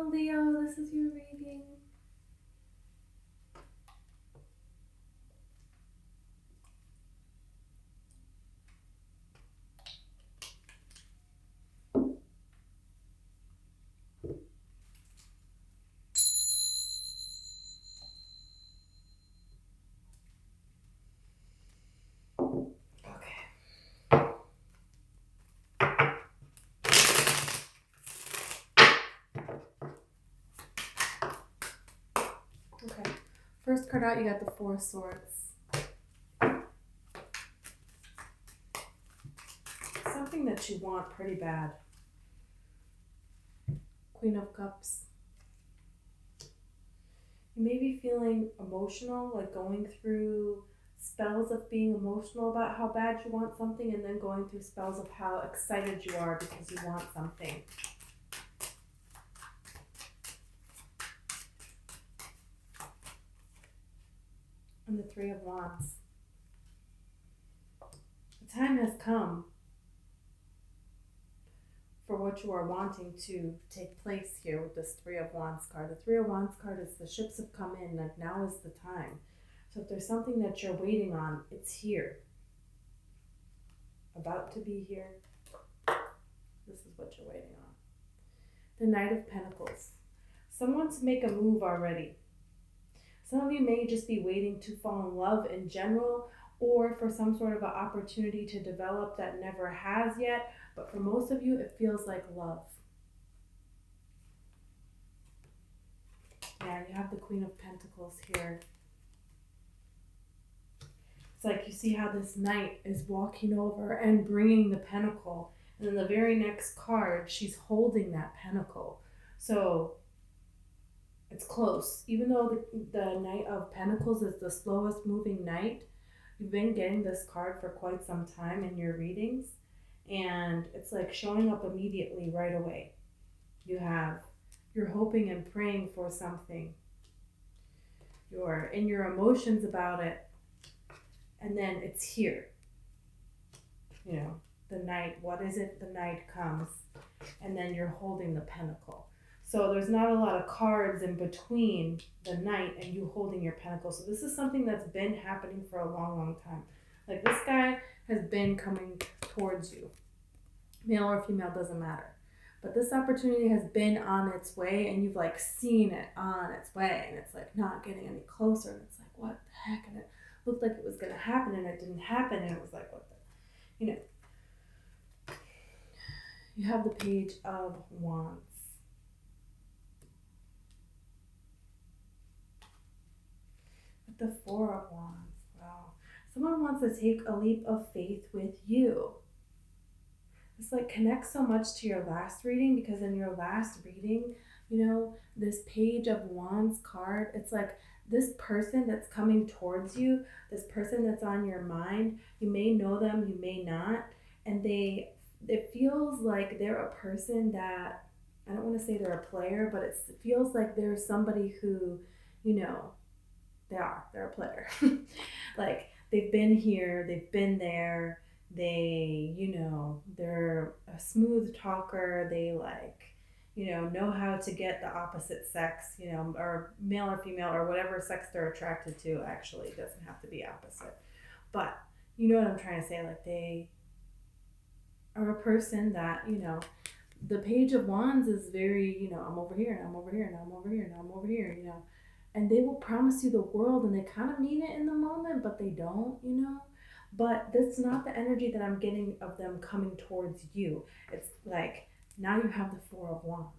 Leo, this is your reading. Okay. First card out, you got the Four of Swords. Something that you want pretty bad. Queen of Cups. You may be feeling emotional, like going through spells of being emotional about how bad you want something, and then going through spells of how excited you are because you want something. And the Three of Wands. The time has come for what you are wanting to take place here with this Three of Wands card. The Three of Wands card is the ships have come in, like now is the time. So if there's something that you're waiting on, it's here. About to be here. This is what you're waiting on. The Knight of Pentacles. Someone to make a move already. Some of you may just be waiting to fall in love in general, or for some sort of an opportunity to develop that never has yet. But for most of you, it feels like love. Yeah, you have the Queen of Pentacles here. It's like you see how this knight is walking over and bringing the pentacle. And then the very next card, she's holding that pentacle. So it's close. Even though the Knight of Pentacles is the slowest moving knight, you've been getting this card for quite some time in your readings. And it's like showing up immediately right away. You're hoping and praying for something. You're in your emotions about it. And then it's here. You know, the knight, what is it? The knight comes. And then you're holding the pentacle. So there's not a lot of cards in between the knight and you holding your pentacle. So this is something that's been happening for a long, long time. Like this guy has been coming towards you. Male or female, doesn't matter. But this opportunity has been on its way and you've like seen it on its way and it's like not getting any closer and it's like, what the heck? And it looked like it was going to happen and it didn't happen and it was like, what the, you know. You have the Page of Wands. With the Four of Wands. Wow. Someone wants to take a leap of faith with you. This like connects so much to your last reading because in your last reading, you know, this Page of Wands card, it's like this person that's coming towards you, this person that's on your mind, you may know them, you may not, and it feels like they're a person that, I don't want to say they're a player, but it feels like they're somebody who, you know, they're a player. Like they've been here, they've been there, they, you know, they're a smooth talker, they like, you know how to get the opposite sex, you know, or male or female or whatever sex they're attracted to. Actually, it doesn't have to be opposite. But you know what I'm trying to say, like they are a person that, you know, the Page of Wands is very, you know, I'm over here and I'm over here and I'm over here and I'm over here, you know. And they will promise you the world and they kind of mean it in the moment, but they don't, you know. But that's not the energy that I'm getting of them coming towards you. It's like now you have the Four of Wands.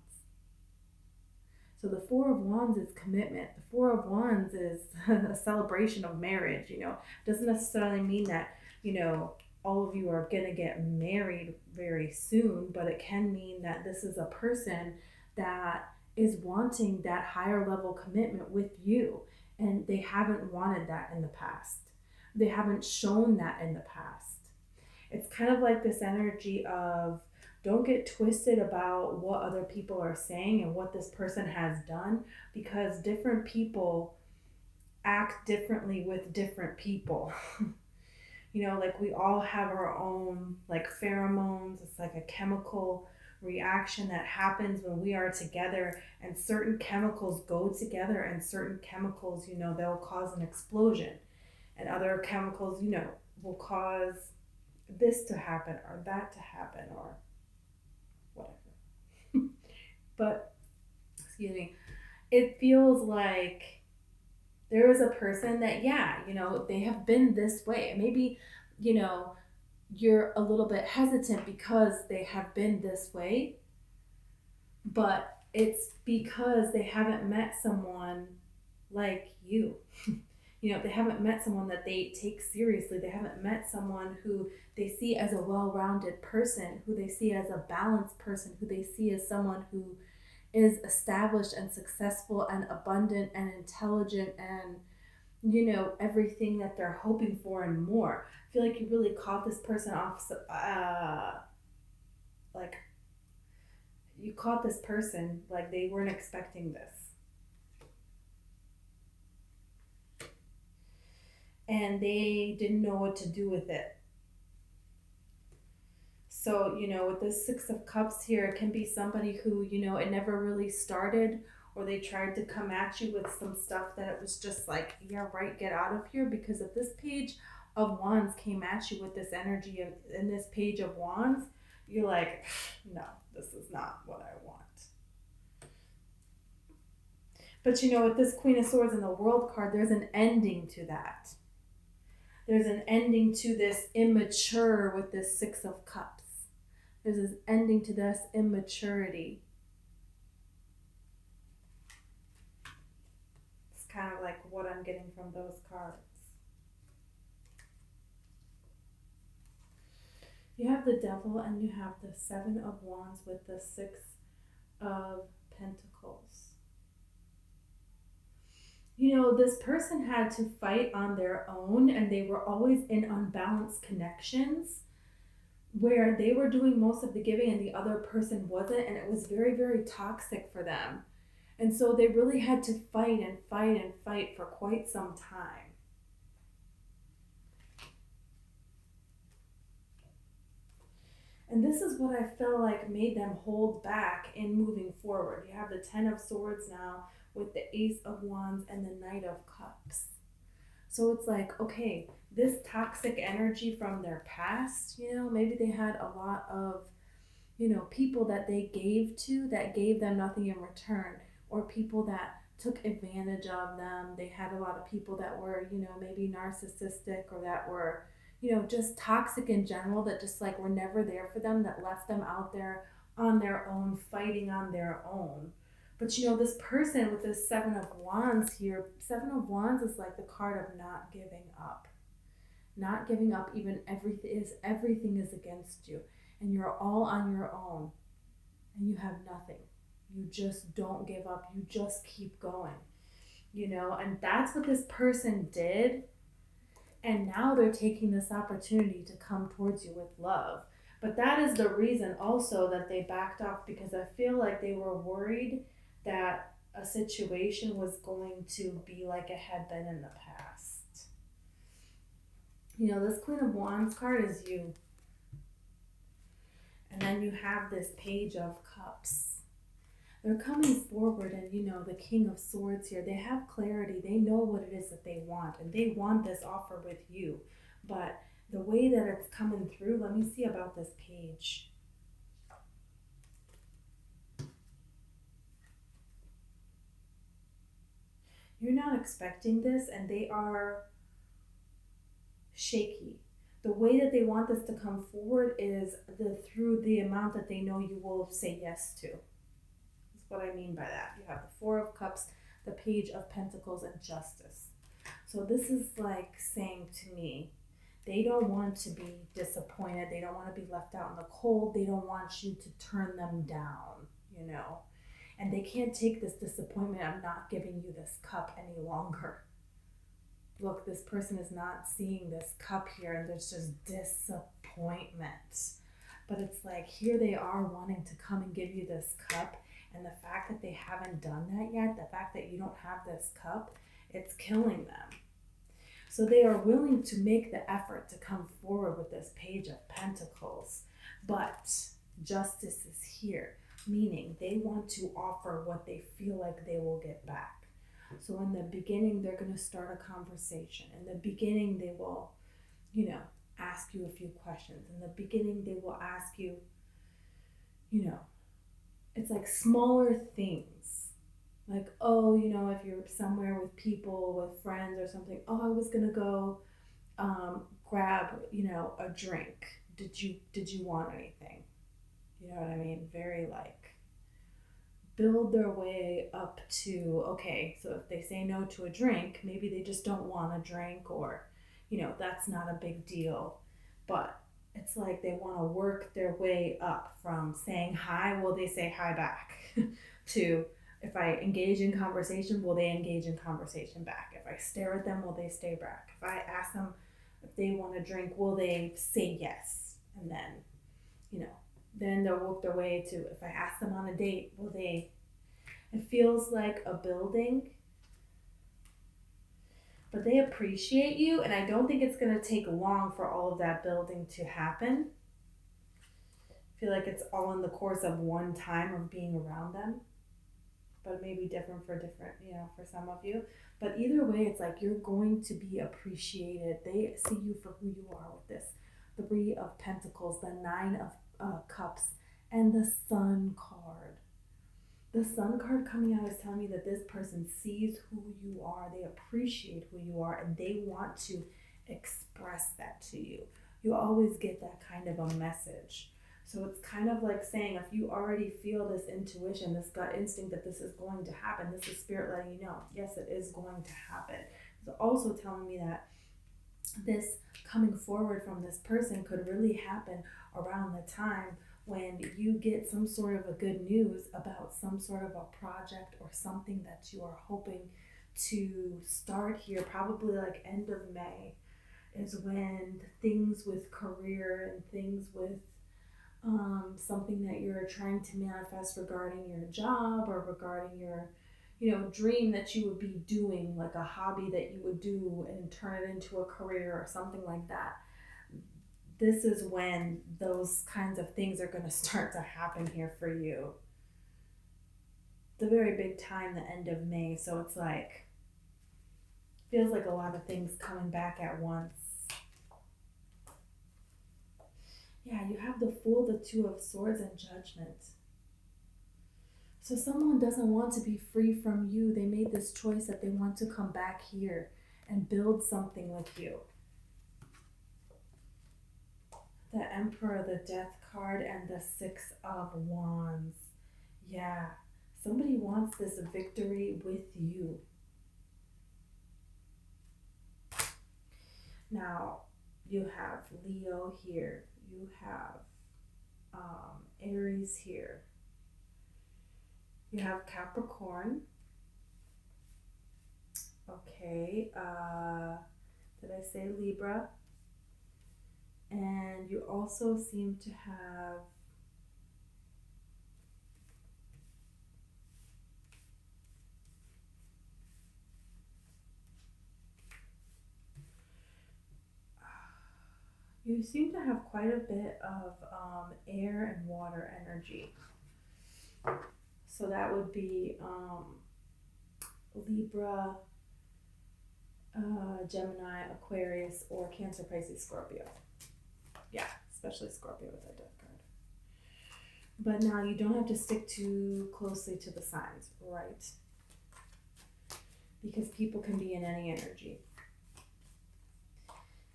So the Four of Wands is commitment. The Four of Wands is a celebration of marriage, you know. It doesn't necessarily mean that, you know, all of you are going to get married very soon, but it can mean that this is a person that is wanting that higher level commitment with you, and they haven't wanted that in the past. They haven't shown that in the past. It's kind of like this energy of don't get twisted about what other people are saying and what this person has done, because different people act differently with different people. You know, like we all have our own like pheromones. It's like a chemical reaction that happens when we are together, and certain chemicals go together, and certain chemicals, they'll cause an explosion, and other chemicals, will cause this to happen or that to happen or whatever. But, excuse me, it feels like there is a person that, they have been this way. And maybe, you're a little bit hesitant because they have been this way, but it's because they haven't met someone like you. They haven't met someone that they take seriously. They haven't met someone who they see as a well-rounded person, who they see as a balanced person, who they see as someone who is established and successful and abundant and intelligent and, everything that they're hoping for and more. I feel like you really caught this person off, like, you caught this person like they weren't expecting this. And they didn't know what to do with it. So, with this Six of Cups here, it can be somebody who, it never really started, or they tried to come at you with some stuff that it was just like, yeah, right, get out of here. Because if this Page of Wands came at you with this energy in this Page of Wands, you're like, no, this is not what I want. But, with this Queen of Swords and the World card, there's an ending to that. There's an ending to this immature with this Six of Cups. There's this ending to this immaturity. It's kind of like what I'm getting from those cards. You have the Devil and you have the Seven of Wands with the Six of Pentacles. This person had to fight on their own, and they were always in unbalanced connections where they were doing most of the giving and the other person wasn't, and it was very, very toxic for them. And so they really had to fight and fight and fight for quite some time. And this is what I feel like made them hold back in moving forward. You have the Ten of Swords now with the Ace of Wands and the Knight of Cups. So it's like, okay, this toxic energy from their past, maybe they had a lot of, people that they gave to that gave them nothing in return, or people that took advantage of them. They had a lot of people that were, maybe narcissistic, or that were, just toxic in general, that just like were never there for them, that left them out there on their own, fighting on their own. But this person with this Seven of Wands here, Seven of Wands is like the card of not giving up. Not giving up even everything is against you. And you're all on your own. And you have nothing. You just don't give up. You just keep going. And that's what this person did. And now they're taking this opportunity to come towards you with love. But that is the reason also that they backed off, because I feel like they were worried that a situation was going to be like it had been in the past. This Queen of Wands card is you. And then you have this Page of Cups. They're coming forward, and the King of Swords here, they have clarity. They know what it is that they want, and they want this offer with you. But the way that it's coming through, let me see about this page. You're not expecting this, and they are shaky. The way that they want this to come forward is through the amount that they know you will say yes to. That's what I mean by that. You have the Four of Cups, the Page of Pentacles, and Justice. So this is like saying to me, they don't want to be disappointed. They don't want to be left out in the cold. They don't want you to turn them down, And they can't take this disappointment. I'm not giving you this cup any longer. Look, this person is not seeing this cup here, and there's just disappointment. But it's like, here they are wanting to come and give you this cup, and the fact that they haven't done that yet, the fact that you don't have this cup, it's killing them. So they are willing to make the effort to come forward with this Page of Pentacles, but Justice is here, meaning they want to offer what they feel like they will get back. So in the beginning, they're going to start a conversation. In the beginning, they will, ask you a few questions. In the beginning, they will ask you, it's like smaller things. Like, oh, if you're somewhere with people, with friends or something, oh, I was going to go grab, a drink. Did you want anything? You know what I mean? Very like build their way up to, okay, so if they say no to a drink, maybe they just don't want a drink, or that's not a big deal. But it's like they want to work their way up from saying hi, will they say hi back? To, if I engage in conversation, will they engage in conversation back? If I stare at them, will they stay back? If I ask them if they want a drink, will they say yes? And then, then they'll work their way to, if I ask them on a date, will they? It feels like a building, but they appreciate you, and I don't think it's going to take long for all of that building to happen. I feel like it's all in the course of one time of being around them, but it may be different for for some of you. But either way, it's like you're going to be appreciated. They see you for who you are with this Three of Pentacles, the Nine of Cups, and the Sun card. The Sun card coming out is telling me that this person sees who you are, they appreciate who you are, and they want to express that to you. You always get that kind of a message. So it's kind of like saying, if you already feel this intuition, this gut instinct that this is going to happen, this is spirit letting you know, yes, it is going to happen. It's also telling me that this coming forward from this person could really happen around the time when you get some sort of a good news about some sort of a project or something that you are hoping to start here, probably like end of May, is when things with career and things with something that you're trying to manifest regarding your job or regarding your dream that you would be doing, like a hobby that you would do and turn it into a career or something like that. This is when those kinds of things are going to start to happen here for you. It's a very big time, the end of May, so it's like, feels like a lot of things coming back at once. Yeah, you have the Fool, the Two of Swords, and Judgment. So someone doesn't want to be free from you. They made this choice that they want to come back here and build something with you. The Emperor, the Death card, and the Six of Wands. Yeah, somebody wants this victory with you. Now, you have Leo here. You have Aries here. You have Capricorn. Okay, did I say Libra? And you also seem to have quite a bit of air and water energy. So that would be Libra, Gemini, Aquarius, or Cancer, Pisces, Scorpio. Yeah, especially Scorpio with that death card. But now you don't have to stick too closely to the signs, right? Because people can be in any energy.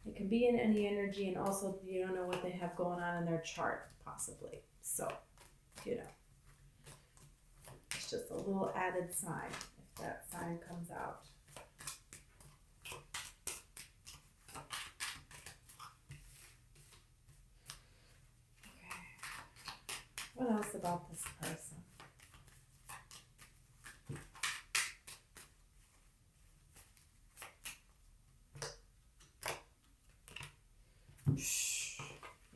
It can be in any energy, and also you don't know what they have going on in their chart, possibly. So, it's just a little added sign if that sign comes out. What else about this person?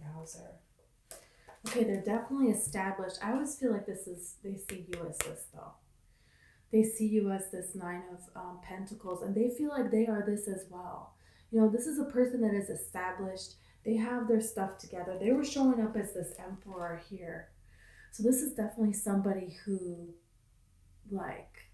Yowzer. Okay, they're definitely established. I always feel like they see you as this, though. They see you as this Nine of Pentacles, and they feel like they are this as well. This is a person that is established. They have their stuff together. They were showing up as this emperor here. So this is definitely somebody who, like,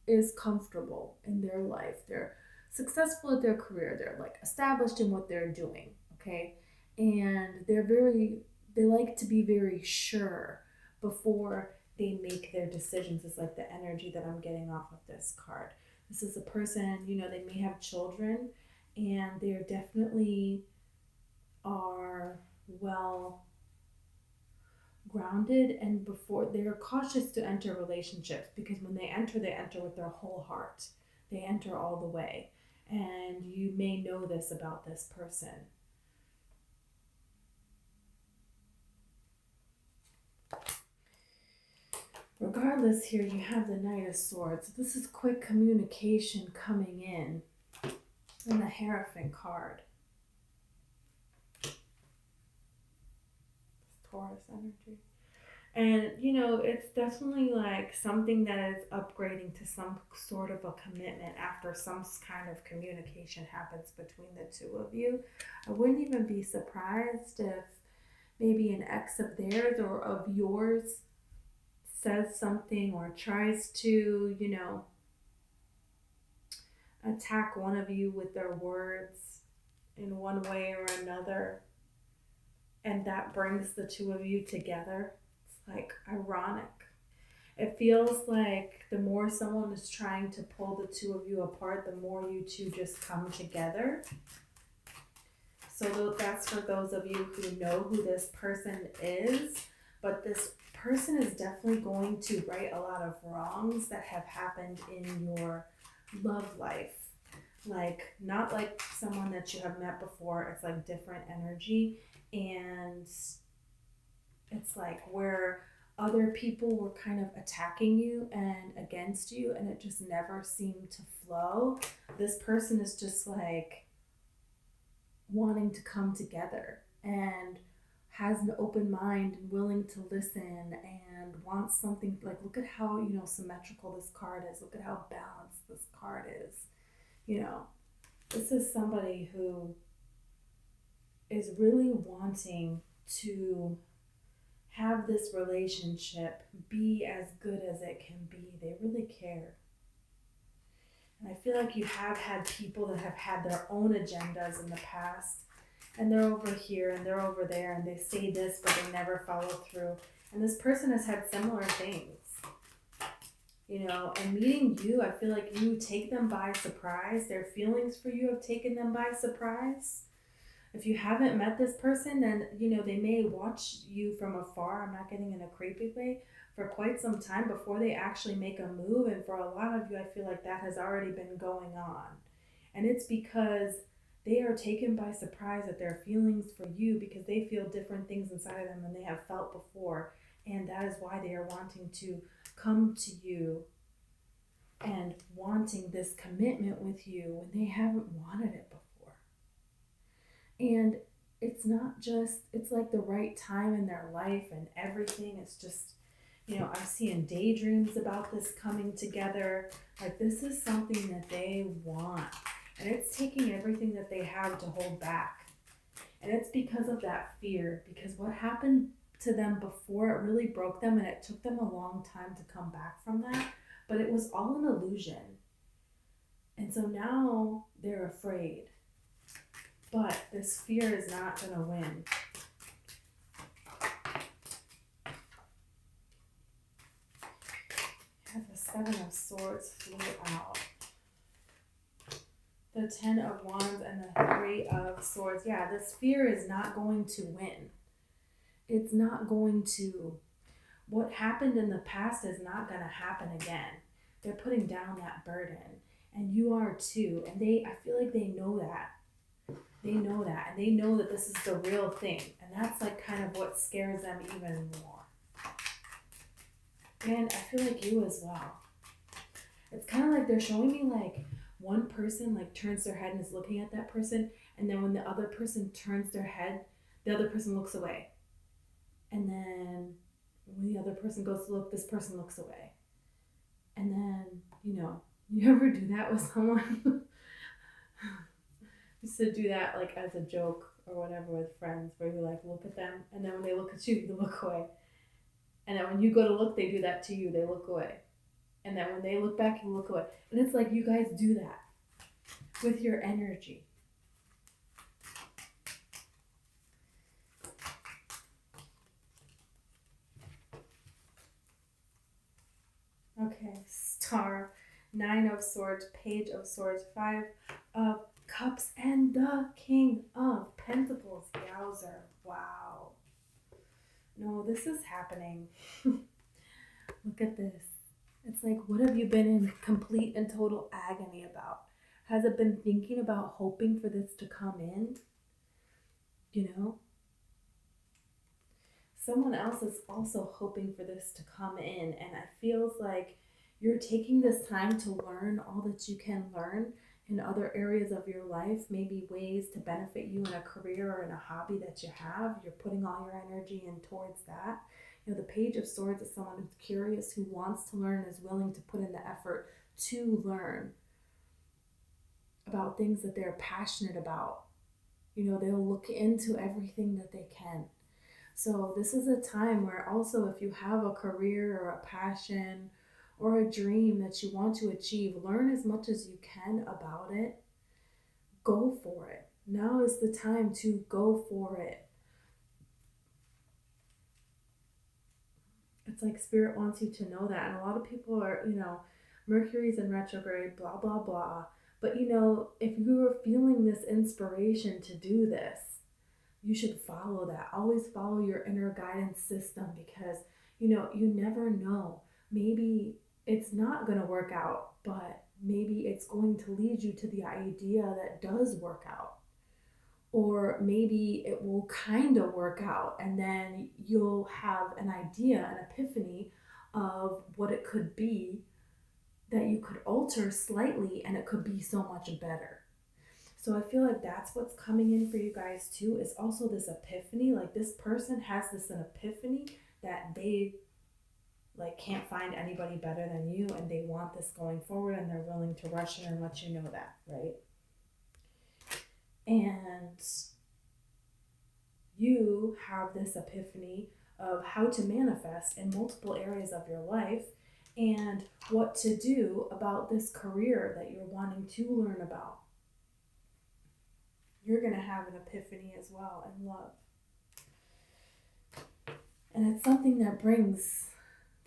is comfortable in their life. They're successful at their career. They're like established in what they're doing, okay? And they like to be very sure before they make their decisions. Is like the energy that I'm getting off of this card. This is a person, they may have children, and they're definitely are well grounded, and before they're cautious to enter relationships, because when they enter with their whole heart. They enter all the way. And you may know this about this person. Regardless, here you have the Knight of Swords. This is quick communication coming in. And the Hierophant card. Taurus energy. And, it's definitely like something that is upgrading to some sort of a commitment after some kind of communication happens between the two of you. I wouldn't even be surprised if maybe an ex of theirs or of yours says something or tries to, attack one of you with their words in one way or another. And that brings the two of you together. Like ironic. It feels like the more someone is trying to pull the two of you apart, the more you two just come together. So that's for those of you who know who this person is. But this person is definitely going to right a lot of wrongs that have happened in your love life. Like, not like someone that you have met before. It's like different energy. And it's like where other people were kind of attacking you and against you, and it just never seemed to flow. This person is just like wanting to come together and has an open mind and willing to listen and wants something. Like, look at how, symmetrical this card is. Look at how balanced this card is. This is somebody who is really wanting to have this relationship be as good as it can be. They really care. And I feel like you have had people that have had their own agendas in the past, and they're over here and they're over there, and they say this but they never follow through. And this person has had similar things. And meeting you, I feel like you take them by surprise. Their feelings for you have taken them by surprise. If you haven't met this person, then, they may watch you from afar. I'm not getting in a creepy way, for quite some time before they actually make a move. And for a lot of you, I feel like that has already been going on. And it's because they are taken by surprise at their feelings for you, because they feel different things inside of them than they have felt before. And that is why they are wanting to come to you and wanting this commitment with you when they haven't wanted it before. And it's not just, it's like the right time in their life and everything. It's just, I'm seeing daydreams about this coming together. Like, this is something that they want. And it's taking everything that they have to hold back. And it's because of that fear. Because what happened to them before, it really broke them, and it took them a long time to come back from that. But it was all an illusion. And so now they're afraid. But this fear is not going to win. The Seven of Swords flew out. The Ten of Wands and the Three of Swords. Yeah, this fear is not going to win. It's not going to. What happened in the past is not going to happen again. They're putting down that burden. And you are too. And I feel like they know that. They know that. And they know that this is the real thing. And that's like kind of what scares them even more. And I feel like you as well. It's kind of like they're showing me like one person like turns their head and is looking at that person. And then when the other person turns their head, the other person looks away. And then when the other person goes to look, this person looks away. And then, you ever do that with someone? I used to do that like as a joke or whatever with friends where you like look at them and then when they look at you, you look away. And then when you go to look, they do that to you, they look away. And then when they look back, you look away. And it's like you guys do that with your energy. Okay, Star, Nine of Swords, Page of Swords, Five of Cups, and the King of Pentacles. Yowzer. Wow. No, this is happening. Look at this. It's like, what have you been in complete and total agony about? Has it been thinking about hoping for this to come in? You know? Someone else is also hoping for this to come in, and it feels like you're taking this time to learn all that you can learn in other areas of your life, maybe ways to benefit you in a career or in a hobby that you have. You're putting all your energy in towards that. You know, the Page of Swords is someone who's curious, who wants to learn, is willing to put in the effort to learn about things that they're passionate about. You know, they'll look into everything that they can. So this is a time where also if you have a career or a passion or a dream that you want to achieve, learn as much as you can about it. Go for it. Now is the time to go for it. It's like Spirit wants you to know that. And a lot of people are, you know, Mercury's in retrograde, blah, blah, blah. But, you know, if you are feeling this inspiration to do this, you should follow that. Always follow your inner guidance system because, you know, you never know. Maybe it's not going to work out, but maybe it's going to lead you to the idea that does work out. Or maybe it will kind of work out and then you'll have an idea, an epiphany of what it could be that you could alter slightly and it could be so much better. So I feel like that's what's coming in for you guys too, is also this epiphany. Like this person has this an epiphany that they like can't find anybody better than you and they want this going forward and they're willing to rush in and let you know that, right? And you have this epiphany of how to manifest in multiple areas of your life and what to do about this career that you're wanting to learn about. You're going to have an epiphany as well in love. And it's something that brings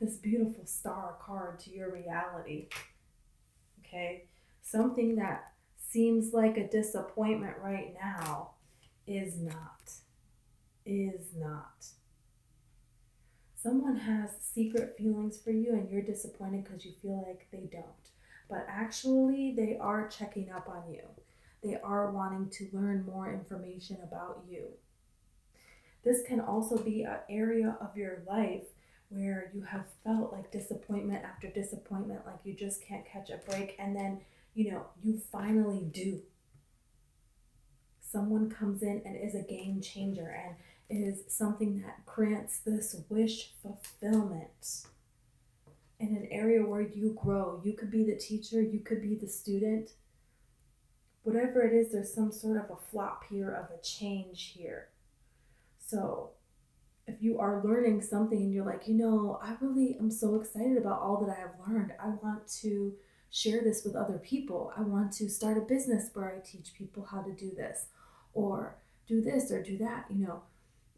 this beautiful Star card to your reality. Okay? Something that seems like a disappointment right now is not. Is not. Someone has secret feelings for you and you're disappointed because you feel like they don't. But actually, they are checking up on you. They are wanting to learn more information about you. This can also be an area of your life where you have felt like disappointment after disappointment, like you just can't catch a break, and then, you know, you finally do. Someone comes in and is a game changer and is something that grants this wish fulfillment in an area where you grow. You could be the teacher, you could be the student. Whatever it is, there's some sort of a flop here, of a change here. So if you are learning something and you're like, you know, I really am so excited about all that I have learned. I want to share this with other people. I want to start a business where I teach people how to do this or do this or do that. You know,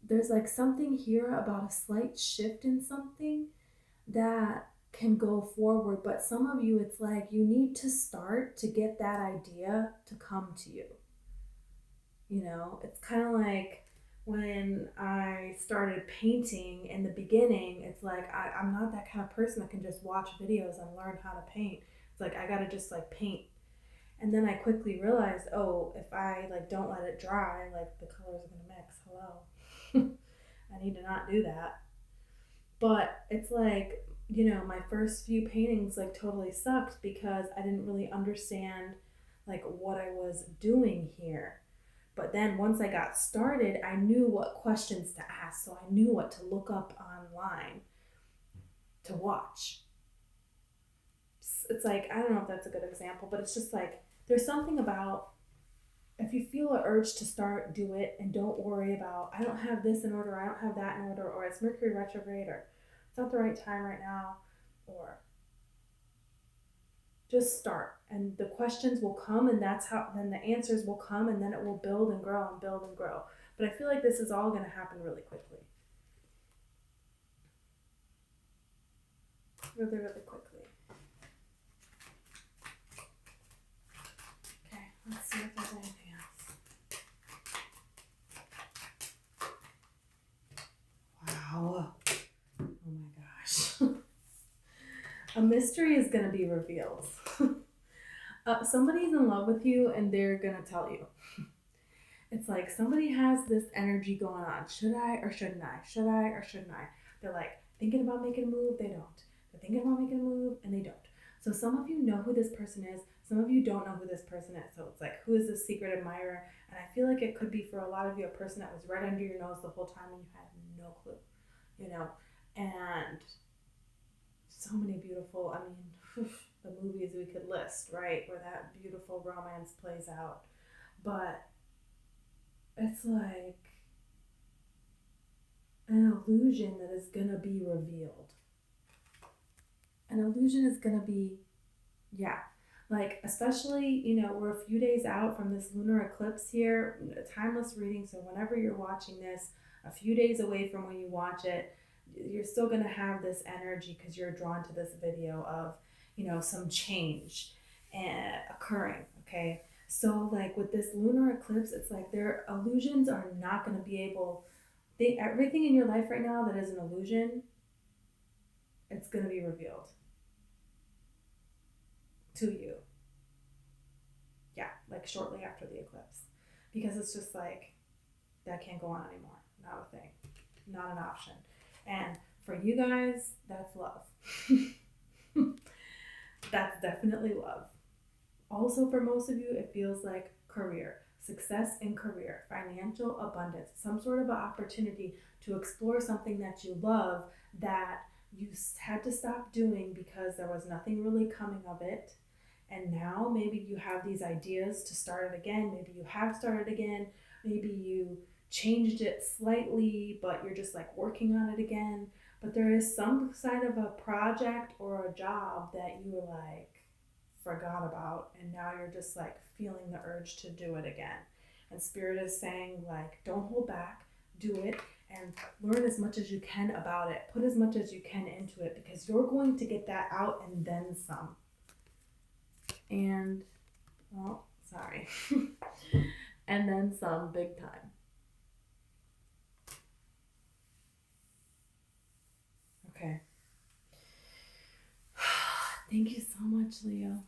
there's like something here about a slight shift in something that can go forward, but some of you, it's like you need to start to get that idea to come to you. You know, it's kind of like when I started painting in the beginning, it's like I'm not that kind of person that can just watch videos and learn how to paint. It's like I gotta just like paint. And then I quickly realized, oh, if I like don't let it dry, like the colors are gonna mix. Hello. I need to not do that. But it's like, you know, my first few paintings like totally sucked because I didn't really understand like what I was doing here. But then once I got started, I knew what questions to ask. So I knew what to look up online to watch. It's like, I don't know if that's a good example, but it's just like there's something about if you feel an urge to start, do it, and don't worry about, I don't have this in order, I don't have that in order, or it's Mercury retrograde, or it's not the right time right now, or just start. And the questions will come, and that's how, then the answers will come, and then it will build and grow and build and grow. But I feel like this is all going to happen really quickly. Really, really quickly. Okay, let's see if there's anything else. Wow. Oh my gosh. A mystery is going to be revealed. Somebody's in love with you and they're going to tell you. It's like somebody has this energy going on. Should I or shouldn't I? Should I or shouldn't I? They're like thinking about making a move, they don't. They're thinking about making a move and they don't. So some of you know who this person is, some of you don't know who this person is. So it's like, who is this secret admirer? And I feel like it could be for a lot of you a person that was right under your nose the whole time and you had no clue, you know? And so many beautiful, I mean, the movies we could list, right? Where that beautiful romance plays out. But it's like an illusion that is going to be revealed. An illusion is going to be, yeah, like, especially, you know, we're a few days out from this lunar eclipse here, a timeless reading. So whenever you're watching this, a few days away from when you watch it, you're still going to have this energy because you're drawn to this video of, you know, some change occurring. Okay. So like with this lunar eclipse, it's like their illusions are not going to be able, everything in your life right now that is an illusion, it's going to be revealed to you. Yeah, like shortly after the eclipse. Because it's just like, that can't go on anymore. Not a thing. Not an option. And for you guys, that's love. That's definitely love. Also, for most of you, it feels like career, success in career, financial abundance, some sort of an opportunity to explore something that you love that you had to stop doing because there was nothing really coming of it. And now maybe you have these ideas to start it again. Maybe you have started again. Maybe you changed it slightly, but you're just like working on it again. But there is some side of a project or a job that you were like forgot about, and now you're just like feeling the urge to do it again. And Spirit is saying, like, don't hold back, do it, and learn as much as you can about it. Put as much as you can into it because you're going to get that out and then some. And, well, sorry. And then some, big time. Okay. Thank you so much, Leo.